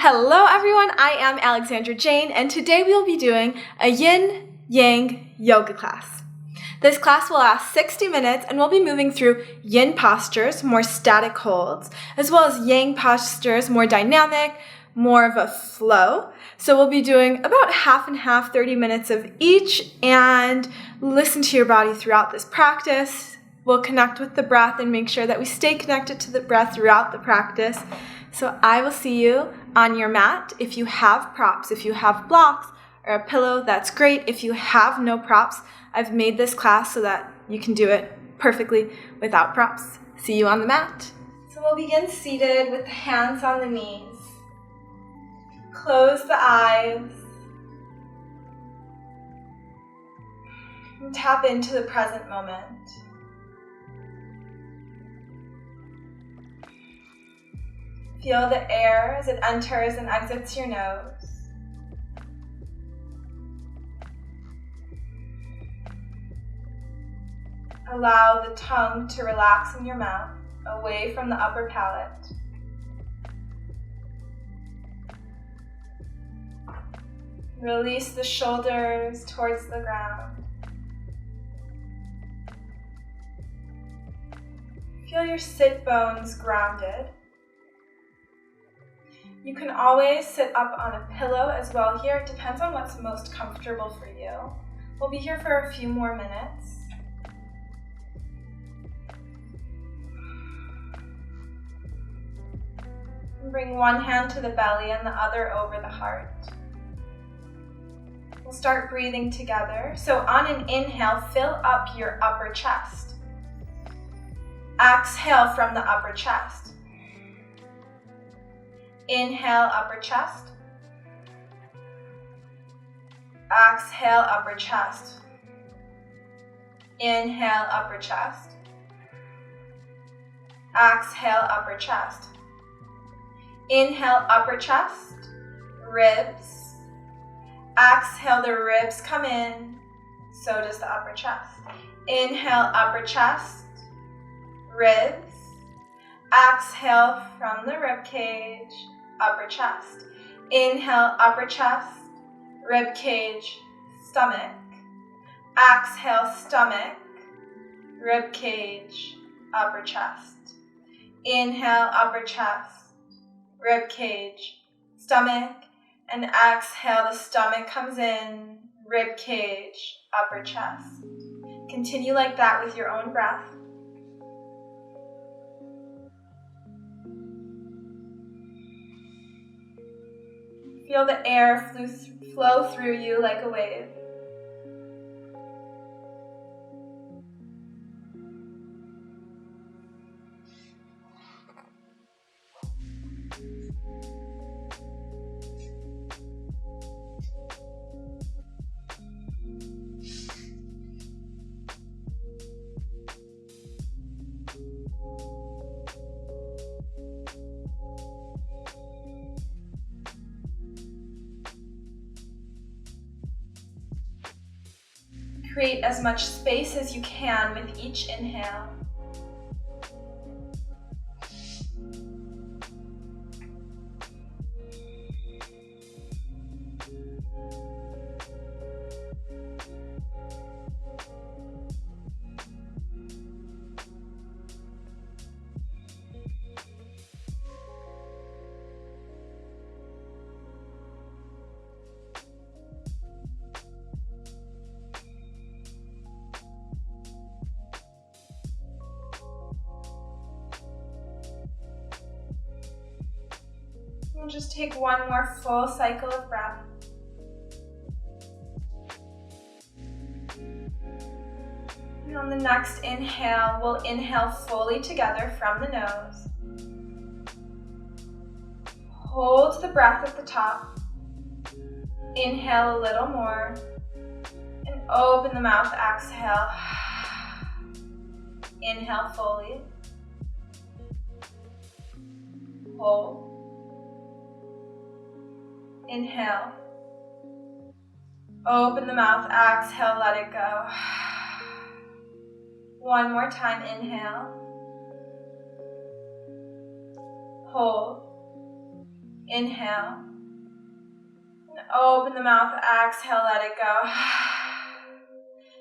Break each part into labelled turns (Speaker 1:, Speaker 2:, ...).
Speaker 1: Hello everyone, I am Alexandra Jane, and today we will be doing a Yin-Yang yoga class. This class will last 60 minutes and we'll be moving through Yin postures, more static holds, as well as Yang postures, more dynamic, more of a flow. So we'll be doing about half and half, 30 minutes of each, and listen to your body throughout this practice. We'll connect with the breath and make sure that we stay connected to the breath throughout the practice. So I will see you on your mat. If you have props, if you have blocks or a pillow, that's great. If you have no props, I've made this class so that you can do it perfectly without props. See you on the mat. So we'll begin seated with the hands on the knees. Close the eyes and tap into the present moment. Feel the air as it enters and exits your nose. Allow the tongue to relax in your mouth, away from the upper palate. Release the shoulders towards the ground. Feel your sit bones grounded. You can always sit up on a pillow as well here. It depends on what's most comfortable for you. We'll be here for a few more minutes. Bring one hand to the belly and the other over the heart. We'll start breathing together. So on an inhale, fill up your upper chest. Exhale from the upper chest. Inhale, upper chest. Exhale, upper chest. Inhale, upper chest. Exhale, upper chest. Inhale, upper chest, ribs. Exhale, the ribs come in, so does the upper chest. Inhale, upper chest, ribs. Exhale from the rib cage, upper chest. Inhale, upper chest, rib cage, stomach. Exhale, stomach, rib cage, upper chest. Inhale, upper chest, rib cage, stomach, and exhale, the stomach comes in, rib cage, upper chest. Continue like that with your own breath. Feel the air flow through you like a wave. Create as much space as you can with each inhale. We'll just take one more full cycle of breath. And on the next inhale, we'll inhale fully together from the nose. Hold the breath at the top. Inhale a little more. And open the mouth, exhale. Inhale fully. Hold. Inhale. Open the mouth, exhale, let it go. One more time, inhale. Hold. Inhale. And open the mouth. Exhale, let it go.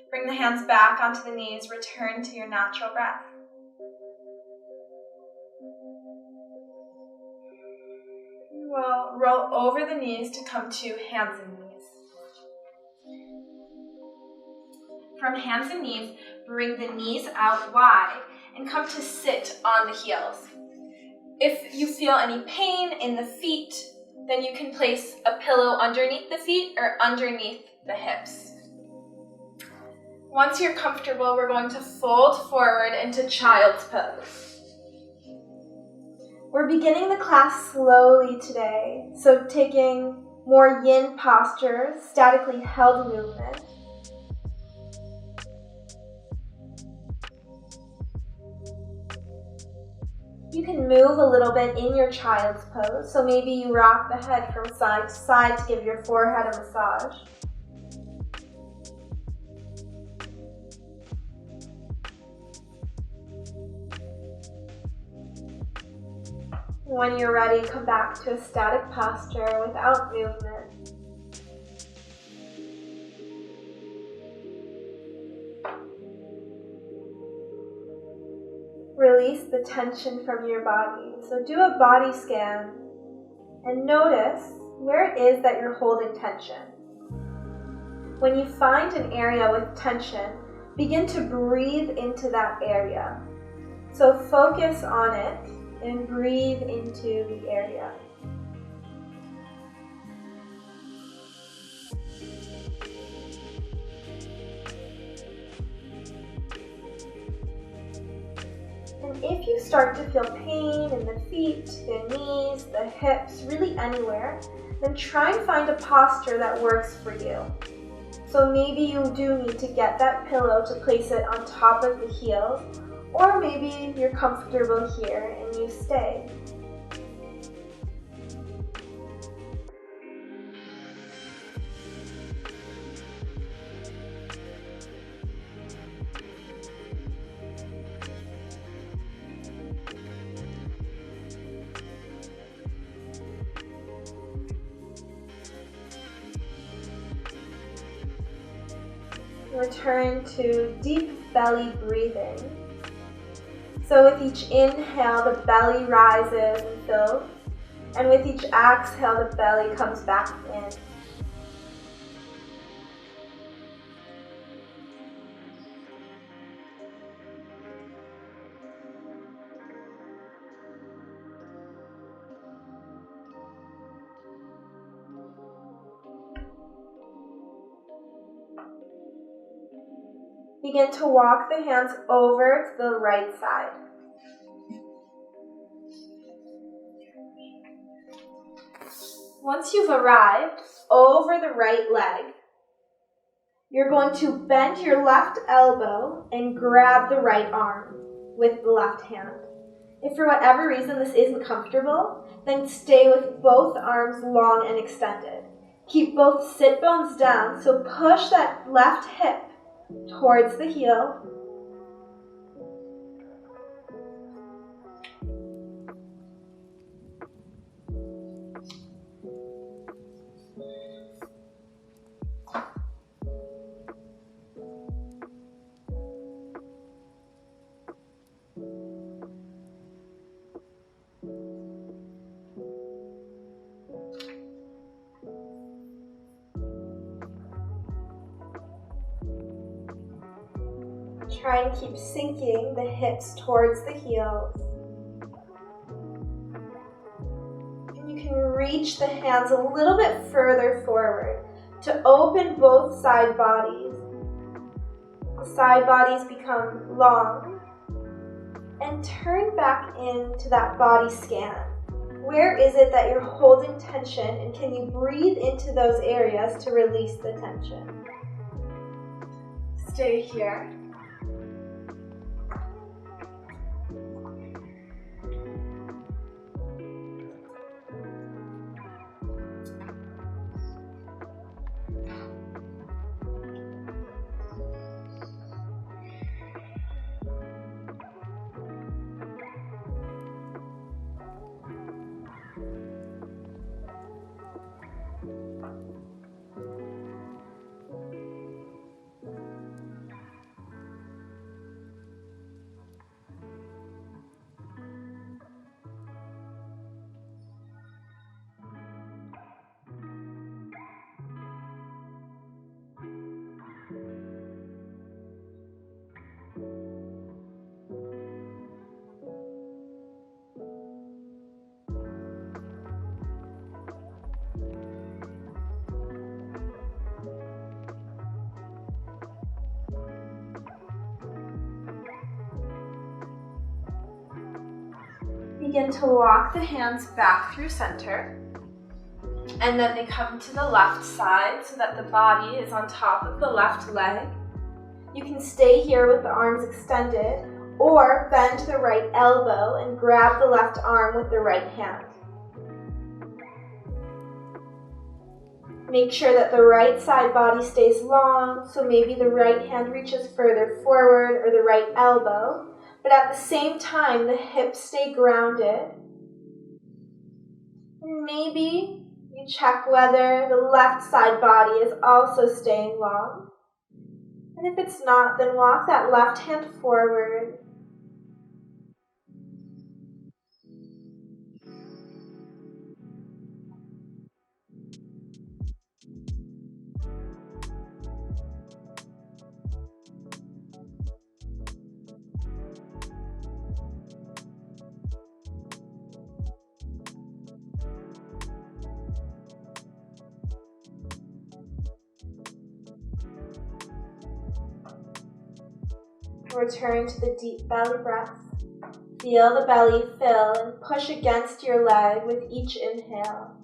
Speaker 1: Bring the hands back onto the knees. Return to your natural breath. We'll roll over the knees to come to hands and knees. From hands and knees, bring the knees out wide and come to sit on the heels. If you feel any pain in the feet, then you can place a pillow underneath the feet or underneath the hips. Once you're comfortable, we're going to fold forward into child's pose. We're beginning the class slowly today, so taking more yin postures, statically held movement. You can move a little bit in your child's pose, so maybe you rock the head from side to side to give your forehead a massage. When you're ready, come back to a static posture without movement. Release the tension from your body. So do a body scan and notice where it is that you're holding tension. When you find an area with tension, begin to breathe into that area. So focus on it and breathe into the area. And if you start to feel pain in the feet, the knees, the hips, really anywhere, then try and find a posture that works for you. So maybe you do need to get that pillow to place it on top of the heels, or maybe you're comfortable here and you stay. Return to deep belly breathing. So with each inhale, the belly rises and fills, and with each exhale, the belly comes back in. Begin to walk the hands over to the right side. Once you've arrived over the right leg, you're going to bend your left elbow and grab the right arm with the left hand. If for whatever reason this isn't comfortable, then stay with both arms long and extended. Keep both sit bones down, so push that left hip towards the heel. Try and keep sinking the hips towards the heels. And you can reach the hands a little bit further forward to open both side bodies. The side bodies become long. And turn back into that body scan. Where is it that you're holding tension, and can you breathe into those areas to release the tension? Stay here. begin to walk the hands back through center. And then they come to the left side so that the body is on top of the left leg. You can stay here with the arms extended or bend the right elbow and grab the left arm with the right hand. Make sure that the right side body stays long, so maybe the right hand reaches further forward or the right elbow, but at the same time the hips stay grounded. And maybe you check whether the left side body is also staying long. And if it's not, then walk that left hand forward. Return to the deep belly breath. Feel the belly fill and push against your leg with each inhale.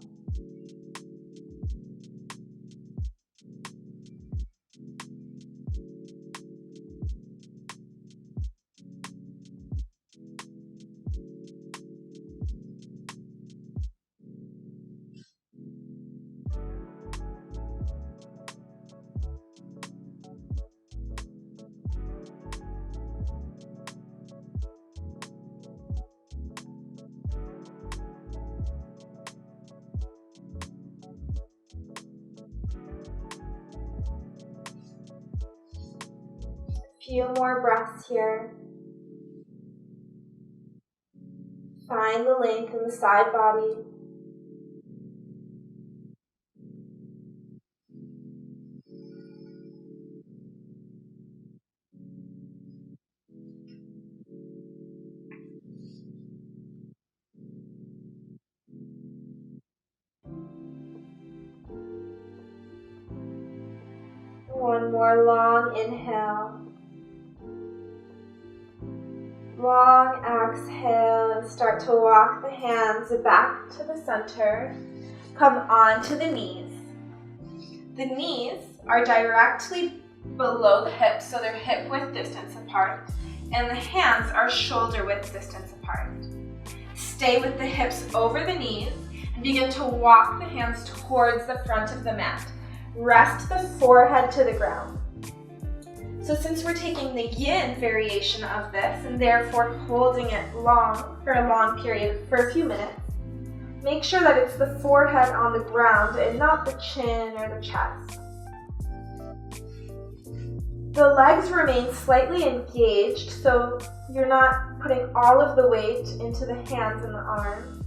Speaker 1: Few more breaths here. Find the length in the side body. One more long inhale. Long exhale and start to walk the hands back to the center. Come onto the knees. The knees are directly below the hips, so they're hip width distance apart, and the hands are shoulder width distance apart. Stay with the hips over the knees and begin to walk the hands towards the front of the mat. Rest the forehead to the ground. So since we're taking the yin variation of this and therefore holding it long for a long period for a few minutes, make sure that it's the forehead on the ground and not the chin or the chest. The legs remain slightly engaged, so you're not putting all of the weight into the hands and the arms.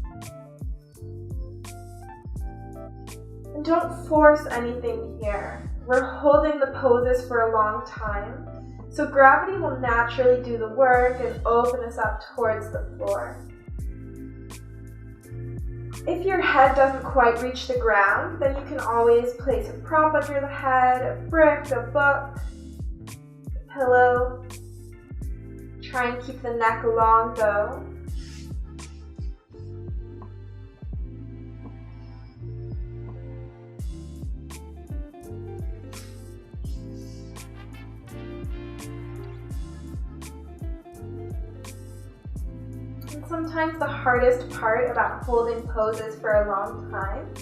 Speaker 1: And don't force anything here. We're holding the poses for a long time, so gravity will naturally do the work and open us up towards the floor. If your head doesn't quite reach the ground, then you can always place a prop under the head, a brick, a book, a pillow. Try and keep the neck long though. Sometimes the hardest part about holding poses for a long time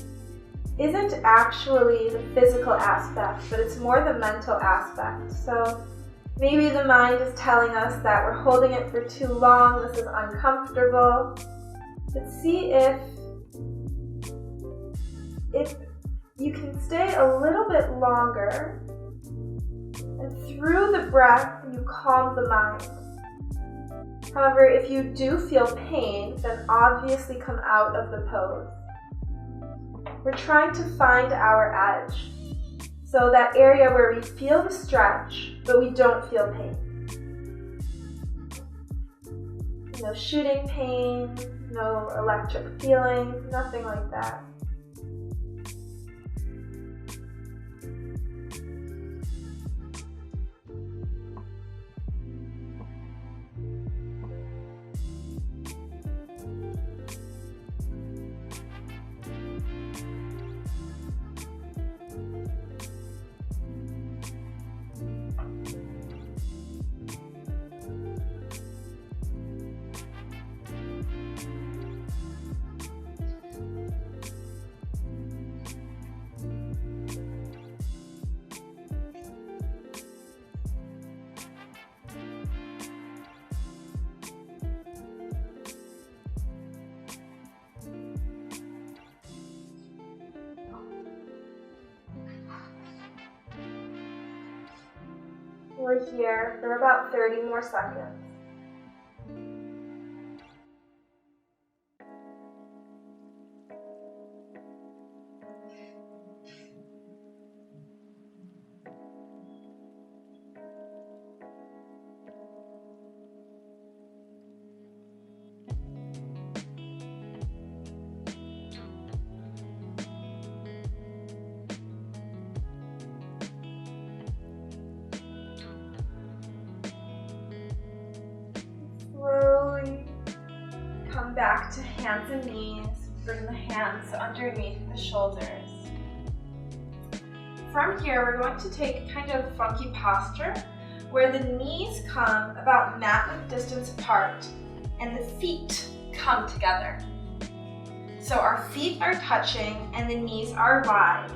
Speaker 1: isn't actually the physical aspect, but it's more the mental aspect. So maybe the mind is telling us that we're holding it for too long, this is uncomfortable. But see if you can stay a little bit longer, and through the breath you calm the mind. However, if you do feel pain, then obviously come out of the pose. We're trying to find our edge, so that area where we feel the stretch, but we don't feel pain. No shooting pain, no electric feeling, nothing like that. we're here for about 30 more seconds. Slowly come back to hands and knees. Bring the hands underneath the shoulders. From here, we're going to take kind of funky posture where the knees come about mat width distance apart and the feet come together. So our feet are touching and the knees are wide.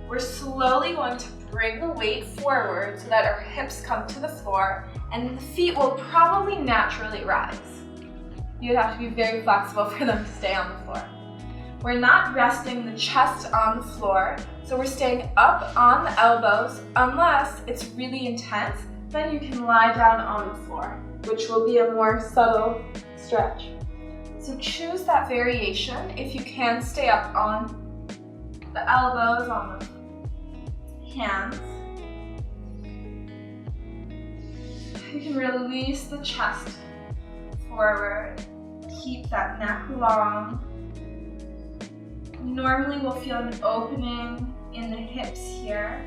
Speaker 1: We're slowly going to bring the weight forward so that our hips come to the floor and the feet will probably naturally rise. You'd have to be very flexible for them to stay on the floor. We're not resting the chest on the floor, so we're staying up on the elbows unless it's really intense, then you can lie down on the floor, which will be a more subtle stretch. So choose that variation. If you can, stay up on the elbows, on the hands. You can release the chest forward. Keep that neck long. Normally we'll feel an opening in the hips here.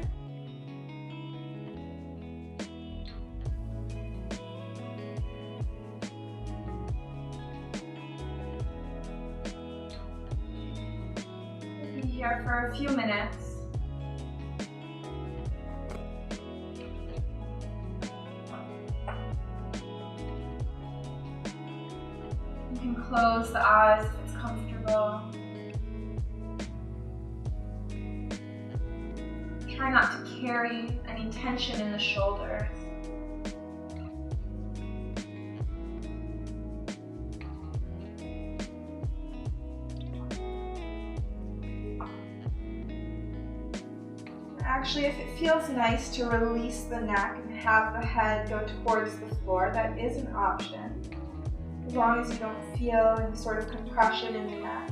Speaker 1: We'll be here for a few minutes. You can close the eyes if it's comfortable. Try not to carry any tension in the shoulders. Actually, if it feels nice to release the neck and have the head go towards the floor, that is an option, as long as you don't feel any sort of compression in the neck.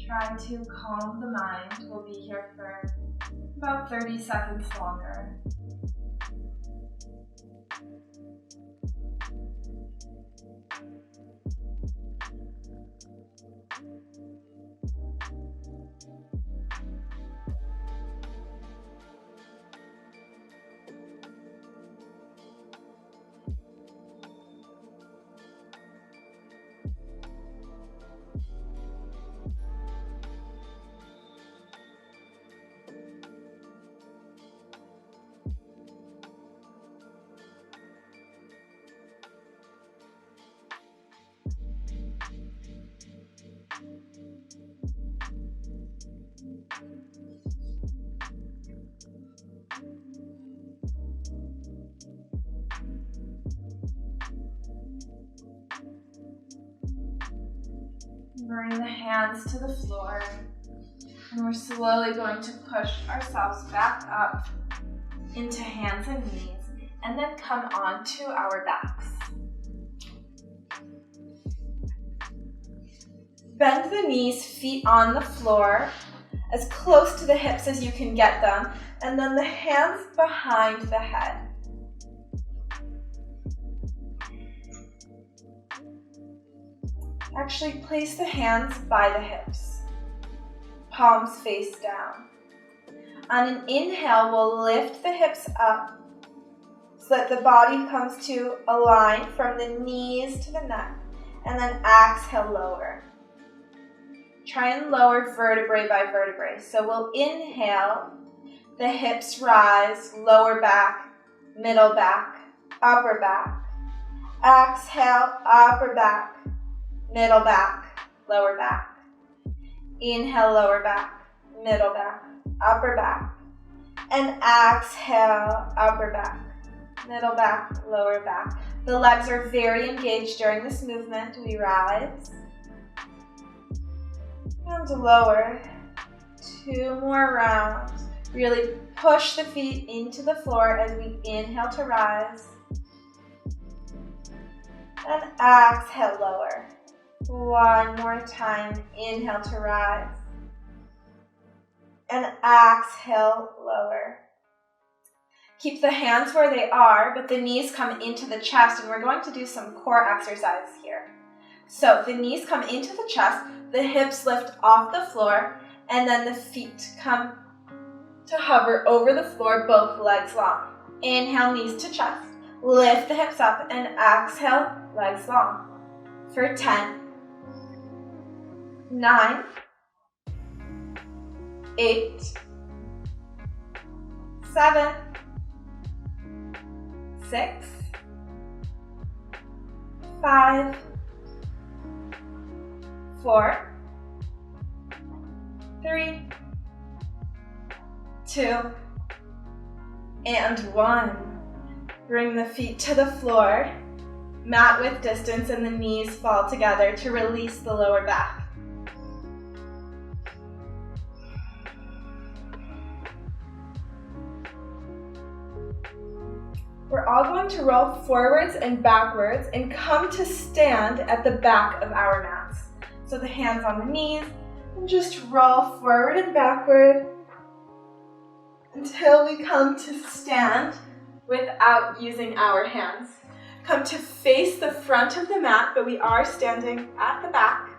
Speaker 1: Try to calm the mind. We'll be here for about 30 seconds longer. Bring the hands to the floor, and we're slowly going to push ourselves back up into hands and knees, and then come onto our backs. Bend the knees, feet on the floor, as close to the hips as you can get them, and then the hands behind the head. Actually, place the hands by the hips, palms face down. On an inhale, we'll lift the hips up so that the body comes to a line from the knees to the neck, and then exhale, lower. Try and lower vertebrae by vertebrae. So we'll inhale, the hips rise, lower back, middle back, upper back. Exhale, upper back, middle back, lower back. Inhale, lower back, middle back, upper back. And exhale, upper back, middle back, lower back. The legs are very engaged during this movement. We rise and lower. 2 more rounds. Really push the feet into the floor as we inhale to rise. And exhale, lower. 1 more time. Inhale to rise. And exhale, lower. Keep the hands where they are, but the knees come into the chest, and we're going to do some core exercises here. So the knees come into the chest, the hips lift off the floor, and then the feet come to hover over the floor, both legs long. Inhale, knees to chest. Lift the hips up, and exhale, legs long. For 10, 9, 8, 7, 6, 5, 4, 3, 2, and 1. Bring the feet to the floor, mat width distance, and the knees fall together to release the lower back. We're all going to roll forwards and backwards and come to stand at the back of our mats. So the hands on the knees, and just roll forward and backward until we come to stand without using our hands. Come to face the front of the mat, but we are standing at the back.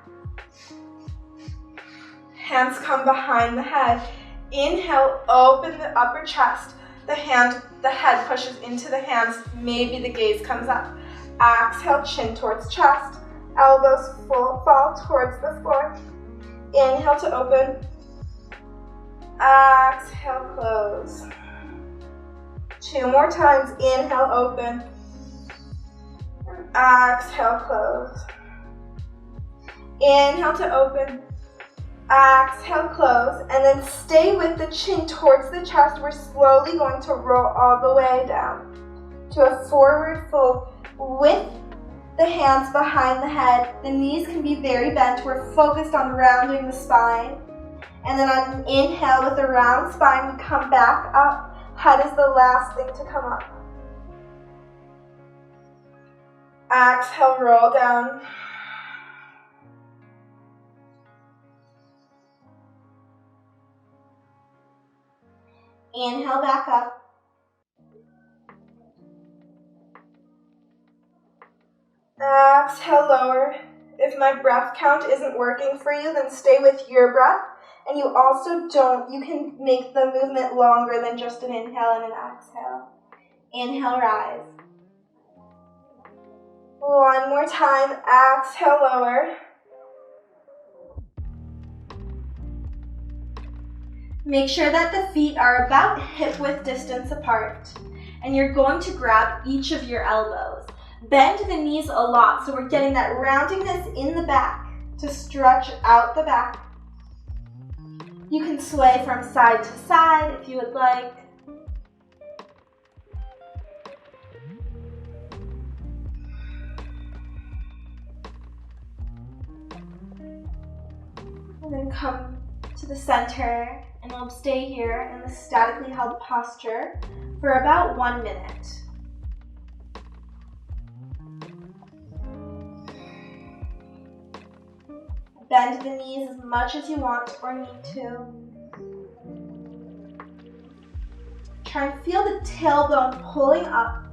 Speaker 1: Hands come behind the head. Inhale, open the upper chest. The head pushes into the hands. Maybe the gaze comes up. Exhale, chin towards chest. Elbows fall towards the floor. Inhale to open. Exhale, close. 2 more times. Inhale, open. Exhale, close. Inhale to open. Exhale, close, and then stay with the chin towards the chest. We're slowly going to roll all the way down to a forward fold with the hands behind the head. The knees can be very bent. We're focused on rounding the spine. And then on an inhale with a round spine, we come back up. Head is the last thing to come up. Exhale, roll down. Inhale back up. Exhale, lower. If my breath count isn't working for you, then stay with your breath. And you can make the movement longer than just an inhale and an exhale. Inhale, rise. 1 more time. Exhale, lower. Make sure that the feet are about hip width distance apart, and you're going to grab each of your elbows. Bend the knees a lot, so we're getting that roundiness in the back to stretch out the back. You can sway from side to side if you would like. And then come to the center, and we'll stay here in the statically held posture for about 1 minute. Bend the knees as much as you want or need to. Try and feel the tailbone pulling up.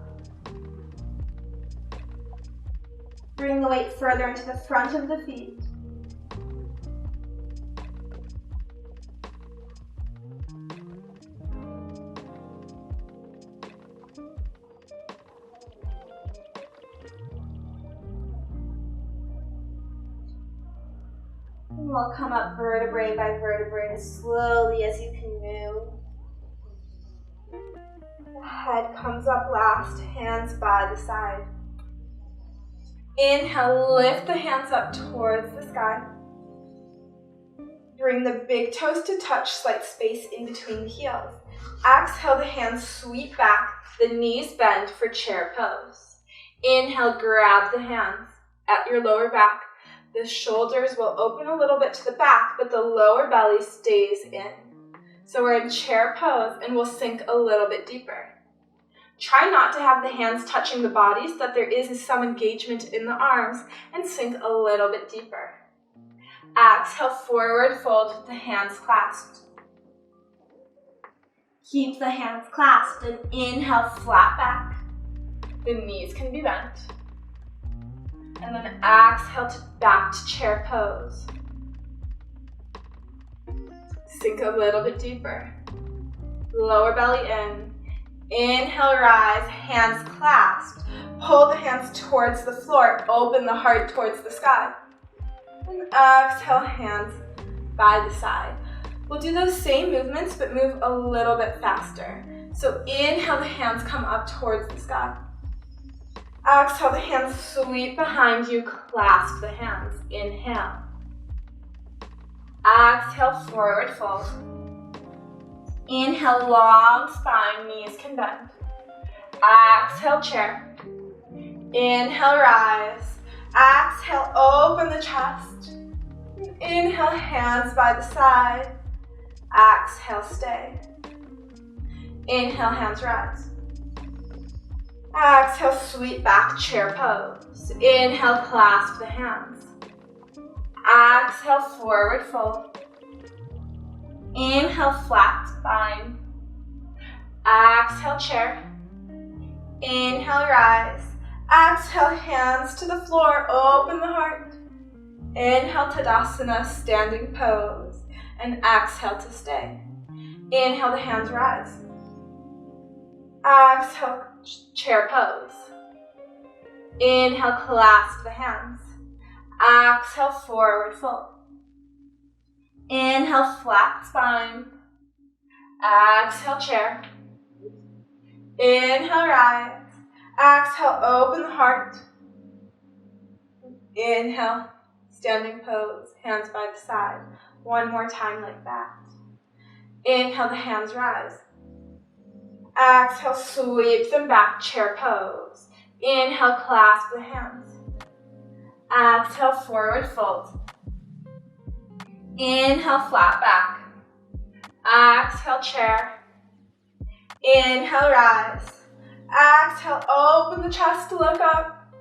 Speaker 1: Bring the weight further into the front of the feet. And we'll come up vertebrae by vertebrae as slowly as you can move. The head comes up last, hands by the side. Inhale, lift the hands up towards the sky. Bring the big toes to touch, slight space in between the heels. Exhale, the hands sweep back, the knees bend for chair pose. Inhale, grab the hands at your lower back. The shoulders will open a little bit to the back, but the lower belly stays in. So we're in chair pose and we'll sink a little bit deeper. Try not to have the hands touching the body so that there is some engagement in the arms, and sink a little bit deeper. Exhale, forward fold with the hands clasped. Keep the hands clasped and inhale, flat back. The knees can be bent. And then exhale back to chair pose. Sink a little bit deeper. Lower belly in. Inhale, rise, hands clasped. Pull the hands towards the floor. Open the heart towards the sky. And exhale, hands by the side. We'll do those same movements, but move a little bit faster. So inhale, the hands come up towards the sky. Exhale, the hands sweep behind you. Clasp the hands. Inhale. Exhale, forward fold. Inhale, long spine, knees can bend. Exhale, chair. Inhale, rise. Exhale, open the chest. Inhale, hands by the side. Exhale, stay. Inhale, hands rise. Exhale, sweep back, chair pose. Inhale, clasp the hands. Exhale, forward fold. Inhale, flat spine. Exhale, chair. Inhale, rise. Exhale, hands to the floor, open the heart. Inhale, Tadasana, standing pose. And exhale to stay. Inhale, the hands rise. Exhale, chair pose. Inhale, clasp the hands. Exhale, forward fold. Inhale, flat spine. Exhale, chair. Inhale, rise. Exhale, open the heart. Inhale, standing pose, hands by the side. One more time like that. Inhale, the hands rise. Exhale, sweep them back, chair pose. Inhale, clasp the hands. Exhale, forward fold. Inhale, flat back. Exhale, chair. Inhale, rise. Exhale, open the chest to look up.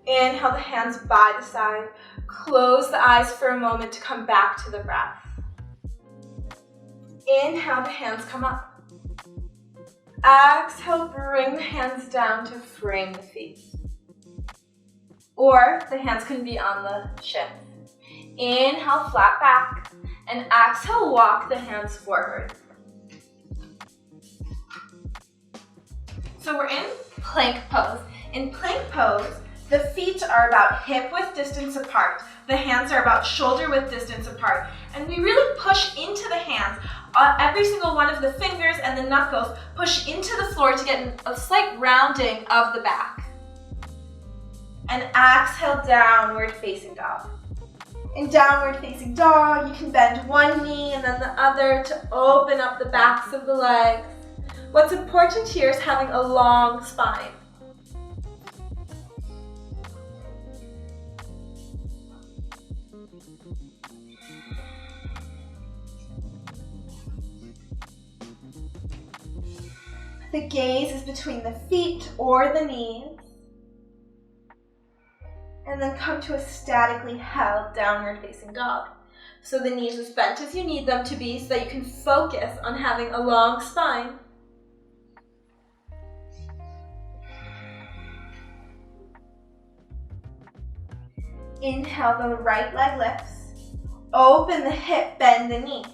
Speaker 1: Inhale, the hands by the side. Close the eyes for a moment to come back to the breath. Inhale, the hands come up. Exhale, bring the hands down to frame the feet. Or the hands can be on the shins. Inhale, flat back, and exhale, walk the hands forward. So we're in plank pose. In plank pose, the feet are about hip width distance apart. The hands are about shoulder width distance apart. And we really push into the hands. Every single one of the fingers and the knuckles push into the floor to get a slight rounding of the back. And exhale, downward facing dog. In downward facing dog, you can bend one knee and then the other to open up the backs of the legs. What's important here is having a long spine. The gaze is between the feet or the knees. And then come to a statically held downward facing dog. So the knees as bent as you need them to be so that you can focus on having a long spine. Inhale, the right leg lifts. Open the hip, bend the knee.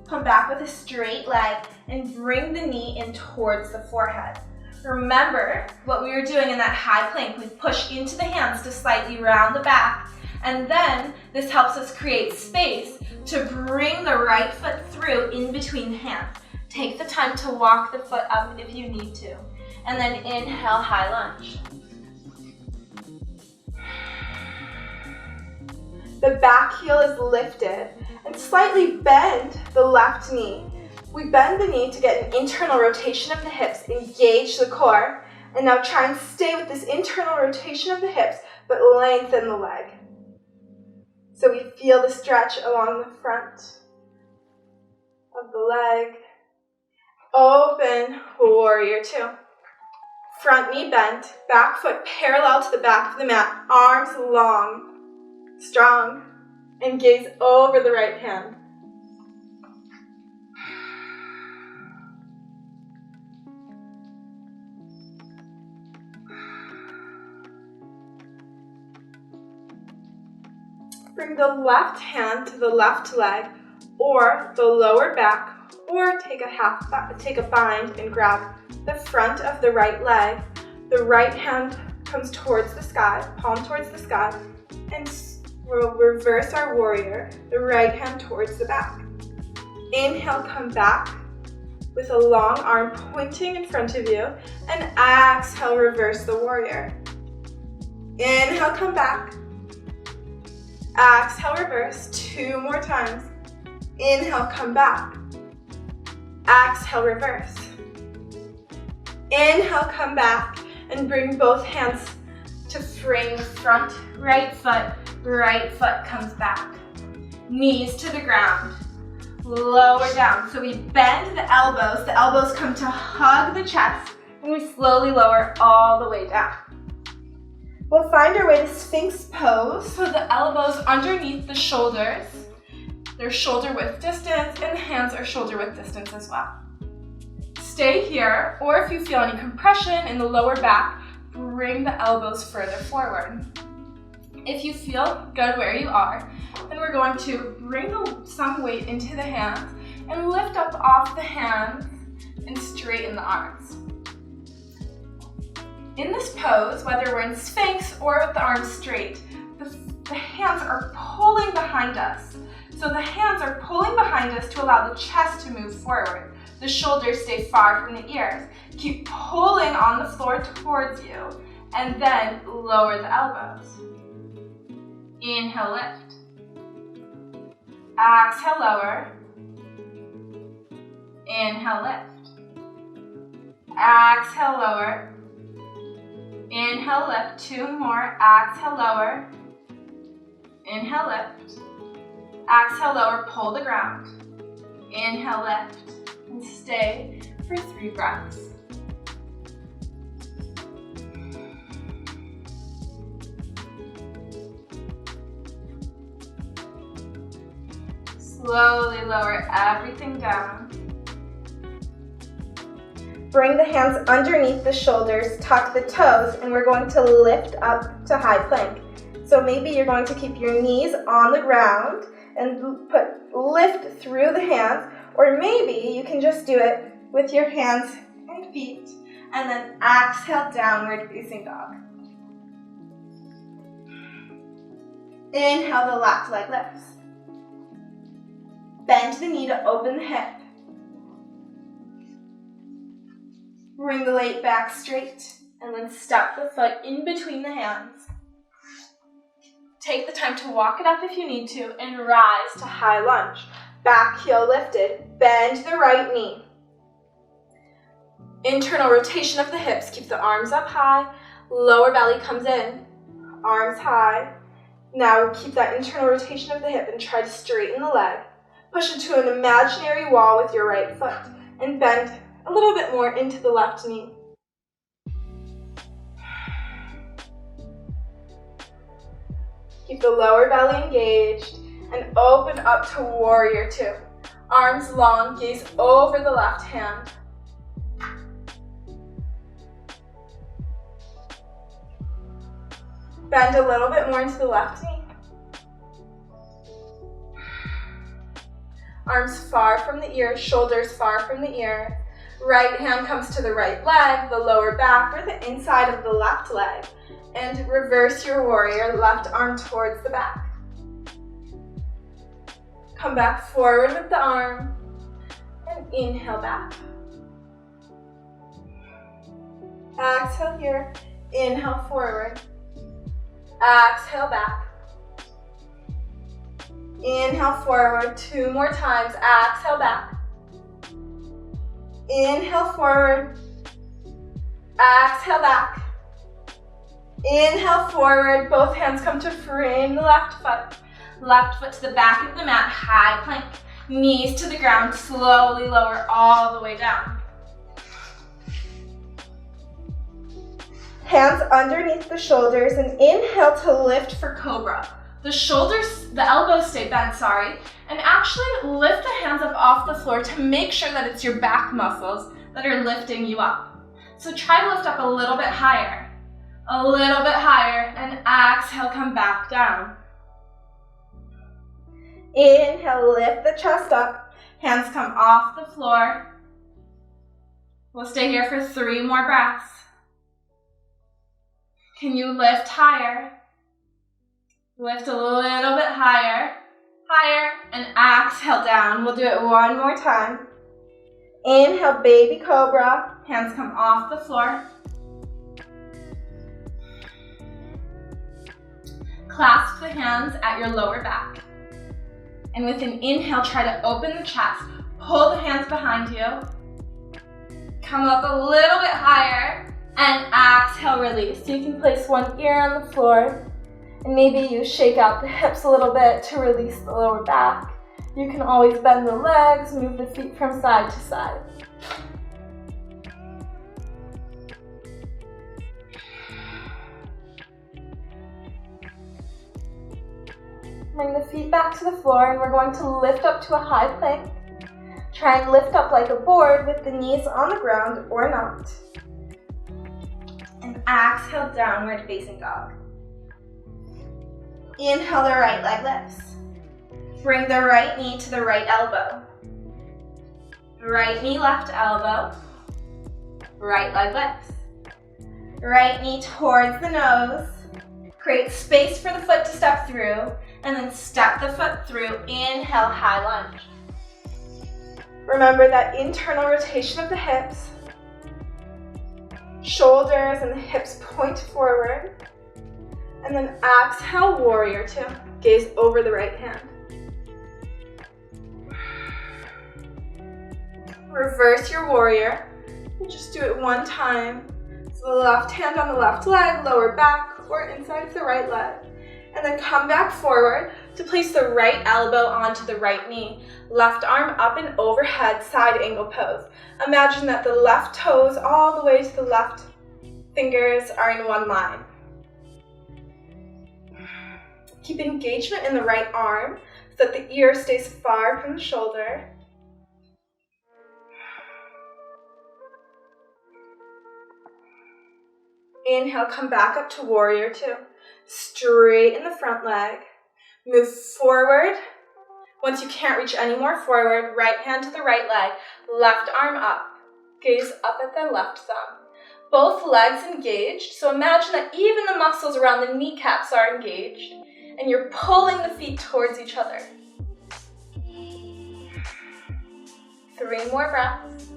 Speaker 1: Come back with a straight leg and bring the knee in towards the forehead. Remember what we were doing in that high plank. We push into the hands to slightly round the back, and then this helps us create space to bring the right foot through in between the hands. Take the time to walk the foot up if you need to. And then inhale, high lunge. The back heel is lifted and slightly bend the left knee. We bend the knee to get an internal rotation of the hips, engage the core, and now try and stay with this internal rotation of the hips, but lengthen the leg. So we feel the stretch along the front of the leg. Open, warrior two. Front knee bent, back foot parallel to the back of the mat, arms long, strong, and gaze over the right hand. Bring the left hand to the left leg or the lower back, or take a bind and grab the front of the right leg. The right hand comes towards the sky, palm towards the sky, and we'll reverse our warrior, the right hand towards the back. Inhale, come back with a long arm pointing in front of you, and exhale, reverse the warrior. Inhale, come back. Exhale, reverse. 2 more times. Inhale, come back. Exhale, reverse. Inhale, come back, and bring both hands to frame the front. Right foot comes back. Knees to the ground. Lower down. So we bend the elbows come to hug the chest, and we slowly lower all the way down. We'll find our way to Sphinx pose, so the elbows underneath the shoulders. They're shoulder width distance, and the hands are shoulder width distance as well. Stay here, or if you feel any compression in the lower back, bring the elbows further forward. If you feel good where you are, then we're going to bring some weight into the hands and lift up off the hands and straighten the arms. In this pose, whether we're in Sphinx or with the arms straight, the hands are pulling behind us. So the hands are pulling behind us to allow the chest to move forward. The shoulders stay far from the ears. Keep pulling on the floor towards you, and then lower the elbows. Inhale, lift. Exhale, lower. Inhale, lift. Exhale, lower. Inhale, lift. 2 more. Exhale, lower. Inhale, lift. Exhale, lower. Pull the ground. Inhale, lift. And stay for 3 breaths. Slowly lower everything down. Bring the hands underneath the shoulders, tuck the toes, and we're going to lift up to high plank. So maybe you're going to keep your knees on the ground and lift through the hands, or maybe you can just do it with your hands and feet, and then exhale, downward facing dog. Inhale, the left leg lifts. Bend the knee to open the hip. Bring the leg back straight, and then step the foot in between the hands. Take the time to walk it up if you need to, and rise to high lunge. Back heel lifted, bend the right knee. Internal rotation of the hips, keep the arms up high, lower belly comes in, arms high. Now keep that internal rotation of the hip and try to straighten the leg. Push into an imaginary wall with your right foot, and bend a little bit more into the left knee. Keep the lower belly engaged and open up to warrior two. Arms long, gaze over the left hand. Bend a little bit more into the left knee. Arms far from the ear, shoulders far from the ear. Right hand comes to the right leg, the lower back, or the inside of the left leg. And reverse your warrior, left arm towards the back. Come back forward with the arm, and inhale back. Exhale here, inhale forward. Exhale back. Inhale forward, 2 more times, exhale back. Inhale forward, exhale back. Inhale forward, both hands come to frame the left foot. Left foot to the back of the mat, high plank. Knees to the ground, slowly lower all the way down. Hands underneath the shoulders and inhale to lift for cobra. The elbows stay bent, and actually lift the hands up off the floor to make sure that it's your back muscles that are lifting you up. So try to lift up a little bit higher, and exhale, come back down. Inhale, lift the chest up, hands come off the floor. We'll stay here for 3 more breaths. Can you lift higher? Lift a little bit higher, and exhale down. We'll do it 1 more time. Inhale, baby cobra, hands come off the floor. Clasp the hands at your lower back. And with an inhale, try to open the chest. Pull the hands behind you. Come up a little bit higher, and exhale, release. So you can place one ear on the floor, and maybe you shake out the hips a little bit to release the lower back. You can always bend the legs, move the feet from side to side. Bring the feet back to the floor, and we're going to lift up to a high plank. Try and lift up like a board with the knees on the ground or not. And exhale, downward facing dog. Inhale, the right leg lifts. Bring the right knee to the right elbow. Right knee, left elbow. Right leg lifts. Right knee towards the nose. Create space for the foot to step through, and then step the foot through. Inhale, high lunge. Remember that internal rotation of the hips. Shoulders and the hips point forward. And then exhale, warrior 2. Gaze over the right hand. Reverse your warrior. Just do it 1 time. So the left hand on the left leg, lower back, or inside of the right leg. And then come back forward to place the right elbow onto the right knee. Left arm up and overhead, side angle pose. Imagine that the left toes all the way to the left fingers are in one line. Keep engagement in the right arm so that the ear stays far from the shoulder. Inhale, come back up to warrior 2. Straighten the front leg. Move forward. Once you can't reach any more forward, right hand to the right leg, left arm up. Gaze up at the left thumb. Both legs engaged, so imagine that even the muscles around the kneecaps are engaged, and you're pulling the feet towards each other. 3 more breaths.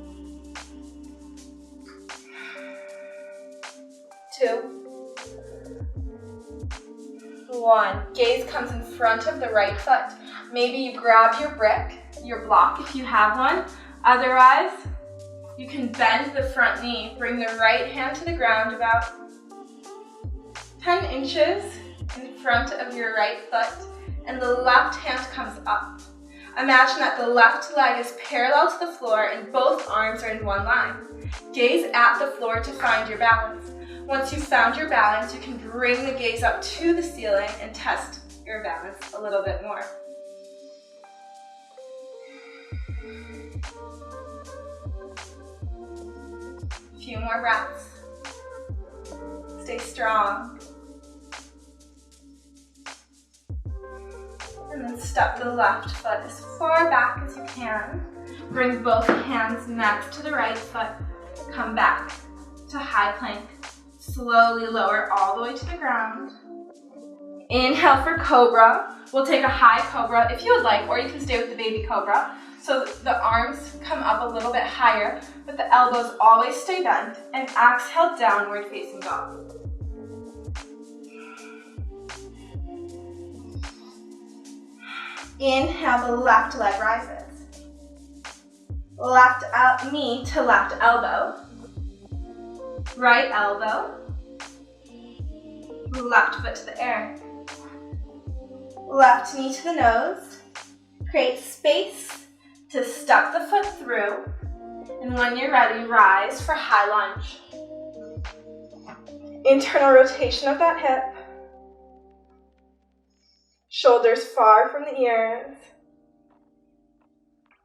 Speaker 1: 2. 1. Gaze comes in front of the right foot. Maybe you grab your brick, your block if you have one. Otherwise, you can bend the front knee. Bring the right hand to the ground about 10 inches in front of your right foot, and the left hand comes up. Imagine that the left leg is parallel to the floor and both arms are in one line. Gaze at the floor to find your balance. Once you've found your balance, you can bring the gaze up to the ceiling and test your balance a little bit more. A few more breaths. Stay strong. And then step the left foot as far back as you can. Bring both hands next to the right foot. Come back to high plank. Slowly lower all the way to the ground. Inhale for cobra. We'll take a high cobra if you would like, or you can stay with the baby cobra. So the arms come up a little bit higher, but the elbows always stay bent. And exhale, downward facing dog. Inhale, the left leg rises. Left knee to left elbow. Right elbow. Left foot to the air. Left knee to the nose. Create space to step the foot through. And when you're ready, rise for high lunge. Internal rotation of that hip. Shoulders far from the ears.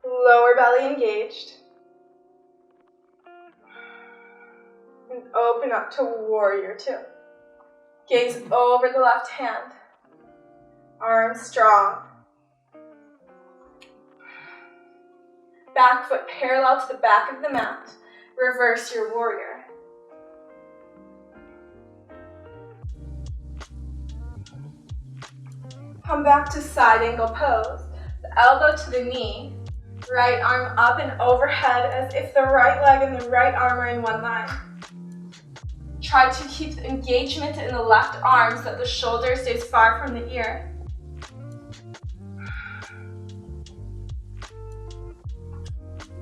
Speaker 1: Lower belly engaged. And open up to warrior two. Gaze over the left hand. Arms strong. Back foot parallel to the back of the mat. Reverse your warrior. Come back to side angle pose. The elbow to the knee. Right arm up and overhead as if the right leg and the right arm are in one line. Try to keep the engagement in the left arm so that the shoulder stays far from the ear.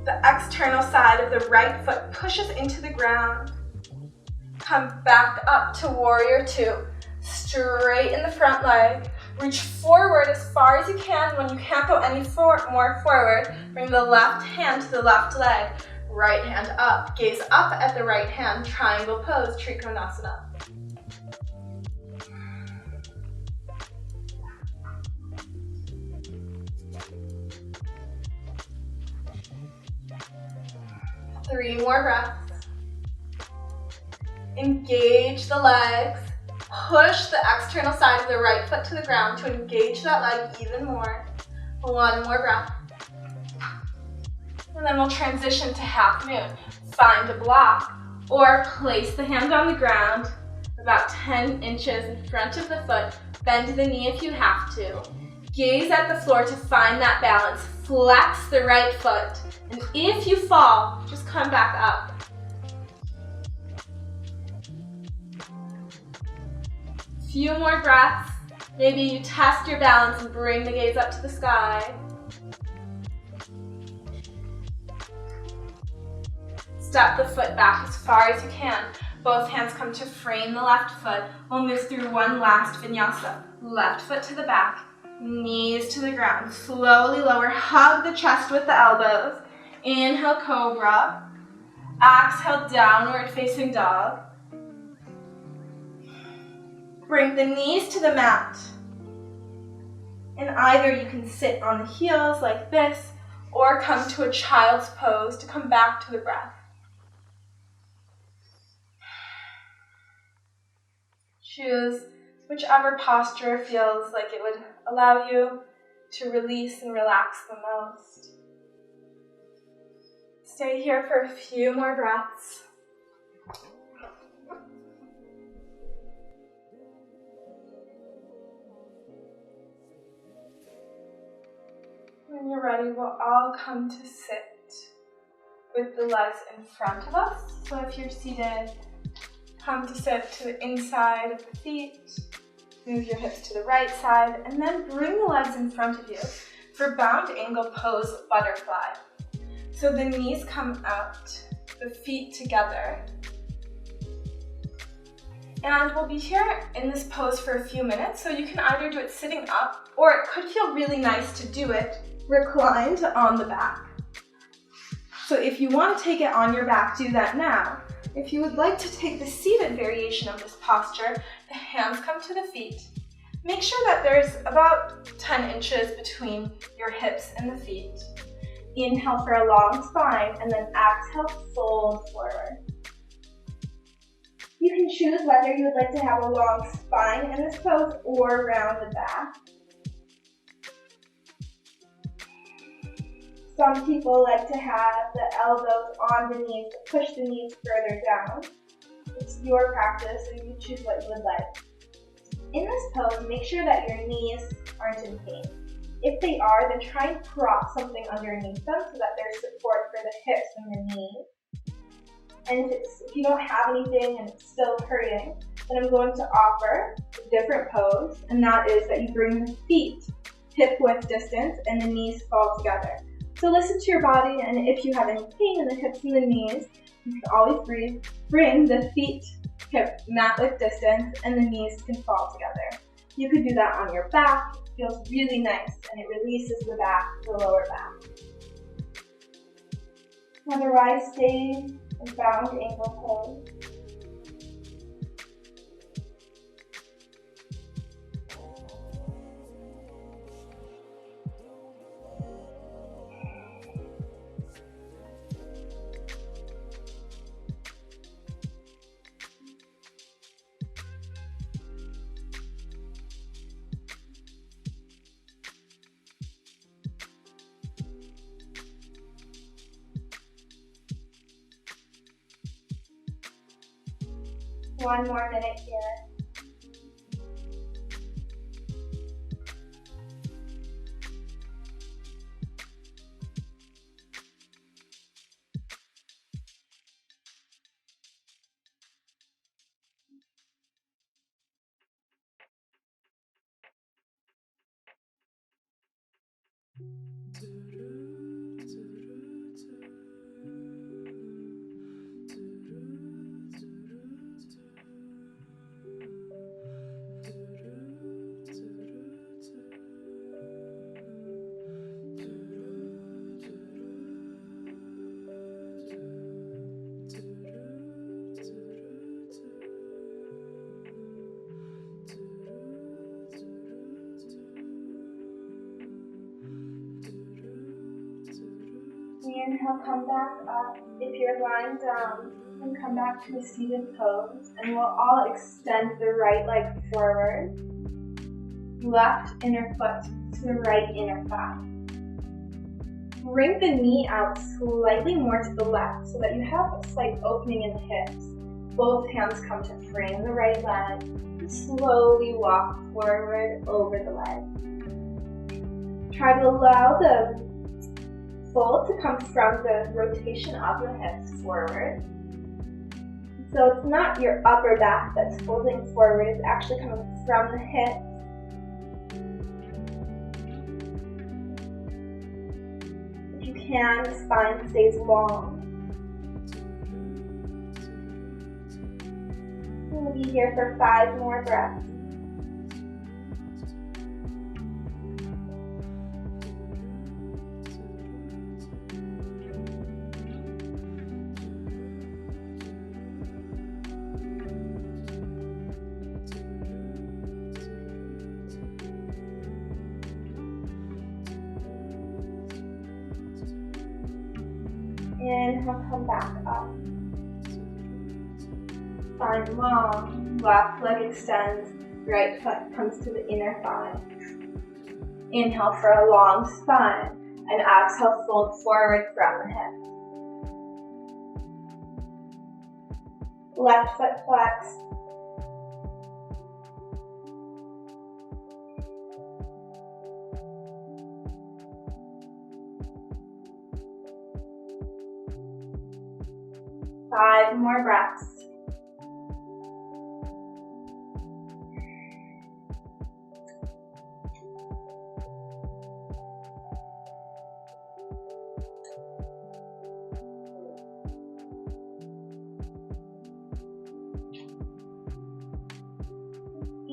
Speaker 1: The external side of the right foot pushes into the ground. Come back up to warrior two. Straighten the front leg. Reach forward as far as you can. When you can't go any more forward, bring the left hand to the left leg. Right hand up. Gaze up at the right hand. Triangle pose, Trikonasana. Three more breaths. Engage the legs. Push the external side of the right foot to the ground to engage that leg even more. One more breath. And then we'll transition to half moon. Find a block or place the hand on the ground about 10 inches in front of the foot. Bend the knee if you have to. Gaze at the floor to find that balance. Flex the right foot. And if you fall, just come back up. Few more breaths. Maybe you test your balance and bring the gaze up to the sky. Step the foot back as far as you can. Both hands come to frame the left foot. We'll move through one last vinyasa. Left foot to the back, knees to the ground. Slowly lower, hug the chest with the elbows. Inhale, cobra. Exhale, downward facing dog. Bring the knees to the mat. And either you can sit on the heels like this, or come to a child's pose to come back to the breath. Choose whichever posture feels like it would allow you to release and relax the most. Stay here for a few more breaths. When you're ready, we'll all come to sit with the legs in front of us. So if you're seated, come to sit to the inside of the feet. Move your hips to the right side, and then bring the legs in front of you for bound angle pose butterfly. So the knees come out, the feet together. And we'll be here in this pose for a few minutes, so you can either do it sitting up, or it could feel really nice to do it reclined on the back. So if you want to take it on your back, do that now. If you would like to take the seated variation of this posture, the hands come to the feet. Make sure that there's about 10 inches between your hips and the feet. Inhale for a long spine, and then exhale, fold forward. You can choose whether you would like to have a long spine in this pose or rounded back. Some people like to have the elbows on the knees to push the knees further down. It's your practice, so you choose what you would like. In this pose, make sure that your knees aren't in pain. If they are, then try and prop something underneath them so that there's support for the hips and the knees. And if you don't have anything and it's still hurting, then I'm going to offer a different pose, and that is that you bring the feet hip-width distance and the knees fall together. So listen to your body, and if you have any pain in the hips and the knees, you can always bring the feet hip mat-width distance and the knees can fall together. You could do that on your back. It feels really nice and it releases the back, the lower back. Otherwise, stay in bound ankle pose. One more minute here. Inhale, come back up. If you're lying down, then come back to a seated pose, and we'll all extend the right leg forward. Left inner foot to the right inner thigh. Bring the knee out slightly more to the left so that you have a slight opening in the hips. Both hands come to frame the right leg, and slowly walk forward over the leg. Try to allow the fold to come from the rotation of the hips forward. So it's not your upper back that's folding forward, it's actually coming from the hips. If you can, the spine stays long. We'll be here for 5 more breaths. Inhale, come back up. Spine long, left leg extends, right foot comes to the inner thigh. Inhale for a long spine, and exhale, fold forward from the hip. Left foot flex. Five more breaths.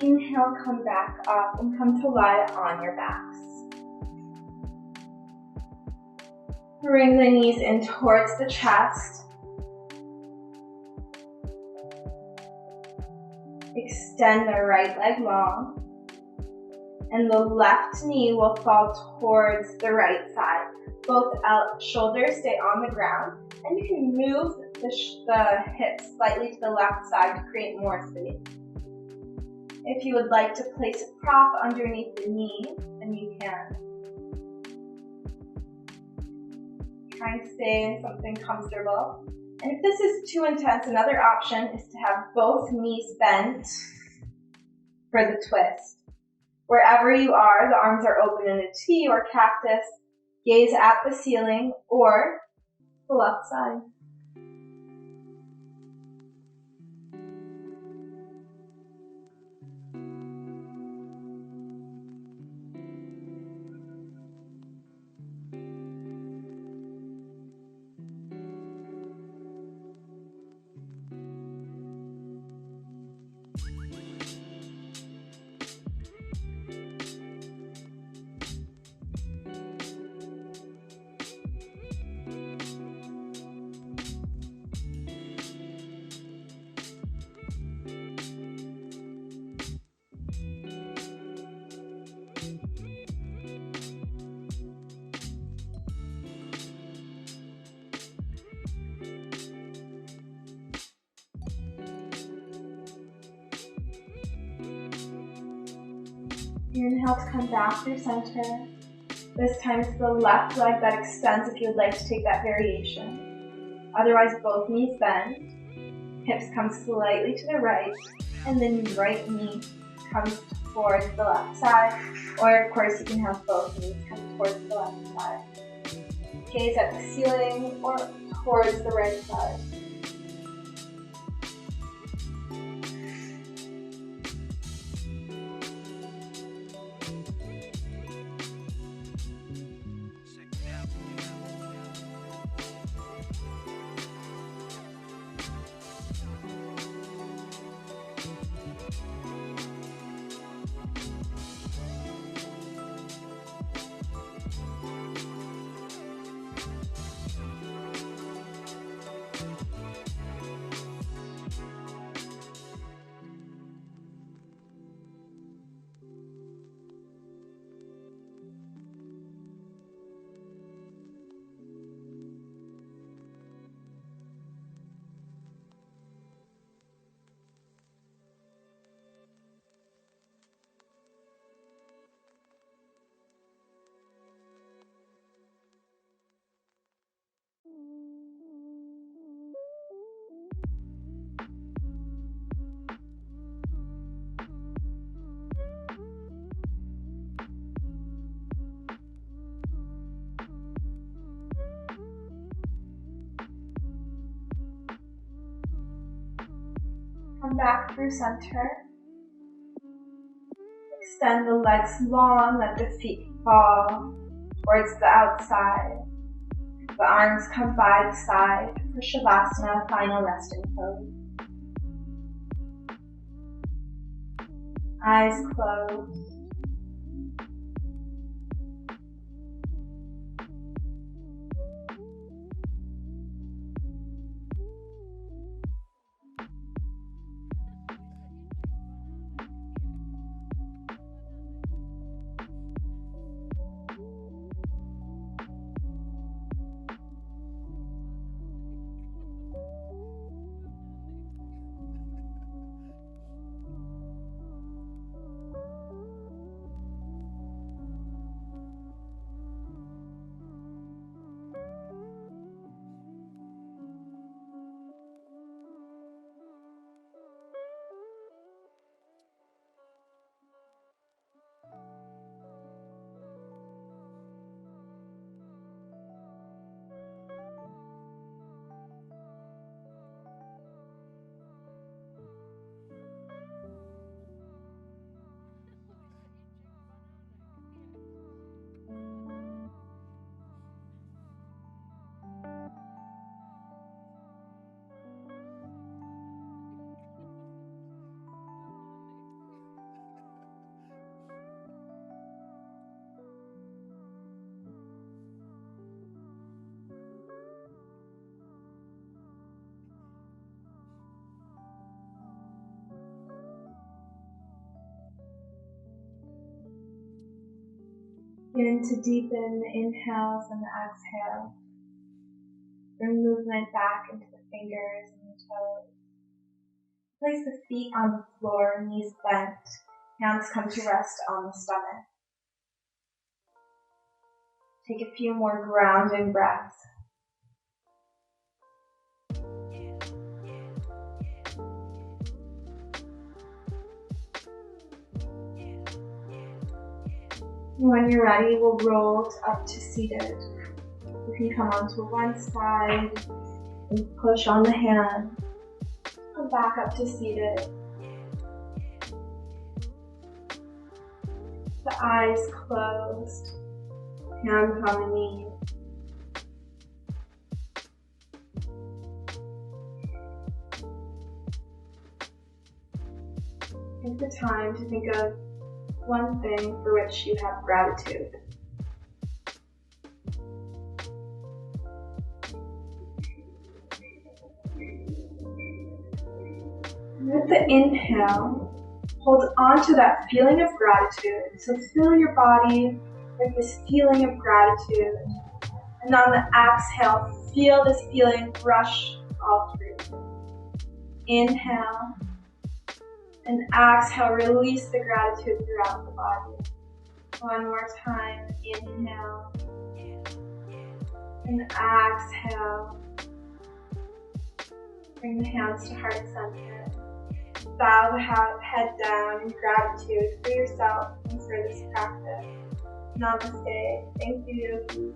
Speaker 1: Inhale, come back up and come to lie on your backs. Bring the knees in towards the chest. Extend the right leg long, and the left knee will fall towards the right side. Both shoulders stay on the ground, and you can move the hips slightly to the left side to create more space. If you would like to place a prop underneath the knee, then you can. Try and stay in something comfortable. And if this is too intense, another option is to have both knees bent for the twist. Wherever you are, the arms are open in a T or cactus. Gaze at the ceiling or the left side. Inhale to come back through center. This time it's the left leg that extends if you would like to take that variation. Otherwise, both knees bend. Hips come slightly to the right, and then your right knee comes towards the left side. Or of course, you can have both knees come towards the left side. Gaze at the ceiling or towards the right side. Come back through center. Extend the legs long, let the feet fall towards the outside. The arms come by the side for Shavasana, final resting pose. Eyes closed. Begin to deepen the inhales and the exhale. Bring movement back into the fingers and the toes. Place the feet on the floor, knees bent. Hands come to rest on the stomach. Take a few more grounding breaths. When you're ready, we'll roll up to seated. You can come onto one side and push on the hand. Come back up to seated. The eyes closed, hands on the knees. Take the time to think of one thing for which you have gratitude. With the inhale, hold on to that feeling of gratitude. So fill your body with this feeling of gratitude. And on the exhale, feel this feeling rush all through. Inhale. And exhale, release the gratitude throughout the body. One more time, inhale. And exhale. Bring the hands to heart center. Bow the head down in gratitude for yourself and for this practice. Namaste. Thank you.